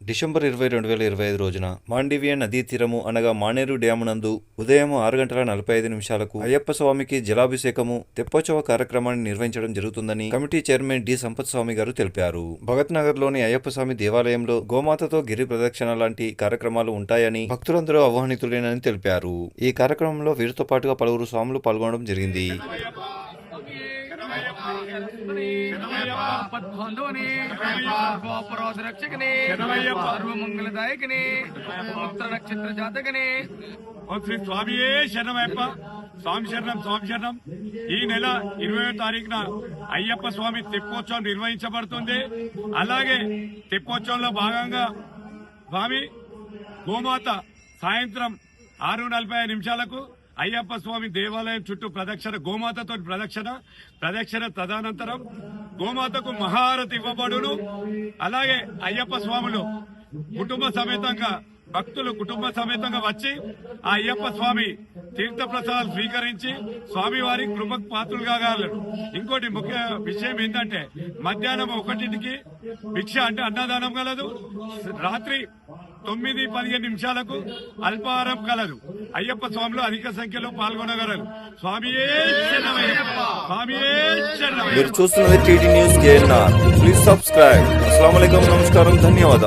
December 20, 2025 రోజున మాండివియా నదీ తీరము అనగా మానేరు డ్యాము నందు ఉదయం 6:45 అయ్యప్ప స్వామికి జలాభిషేకము తెప్పోత్సవ కార్యక్రమాన్ని నిర్వహించడం జరుగుతుందని కమిటీ చైర్మన్ డి సంపత్ స్వామి గారు తెలిపారు. భగత్ నగర్ లోని అయ్యప్ప స్వామి దేవాలయంలో గోమాతతో గిరి ప్రదక్షిణ లాంటి కార్యక్రమాలు ఉంటాయని భక్తులందరూ ఆహ్వానితులేనని తెలిపారు. ఈ కార్యక్రమంలో వీరితో పాటుగా పలువురు స్వాములు పాల్గొనడం జరిగింది. నక్షత్ర జాతకనే శ్రీ స్వామియే శరణమయ్యప్ప. స్వామి శరణం, స్వామి శరణం. ఈ నెల 20వ తారీఖున అయ్యప్ప స్వామి తెప్పోత్సవం నిర్వహించబడుతుంది. అలాగే తెప్పోత్సవంలో భాగంగా స్వామి గోమాత సాయంత్రం 6:45 అయ్యప్ప స్వామి దేవాలయం చుట్టూ ప్రదక్షిణ, గోమాతతో ప్రదక్షిణ తదనంతరం గోమాతకు మహారతి ఇవ్వబడును. అలాగే అయ్యప్ప స్వాములు కుటుంబ సమేతంగా భక్తులు కుటుంబ సమేతంగా వచ్చి ఆ అయ్యప్ప స్వామి తీర్థ ప్రసాదాలు స్వీకరించి స్వామివారి కృపకు పాత్రులు కాగలరు. ఇంకోటి ముఖ్య విషయం ఏంటంటే మధ్యాహ్నం 1కి భిక్ష అంటే అన్నదానం కలదు. రాత్రి 9:15 అల్పాహారం కలదు. అయ్యప్ప స్వామిలో అధిక సంఖ్యలో పాల్గొనగలరు. స్వామియే శరణమయ్యప్ప, స్వామియే శరణమయ్యప్ప. మీరు చూస్తున్నది TD news KNR. Please subscribe. అస్సలాము అలైకుం, నమస్కారం, ధన్యవాదాలు.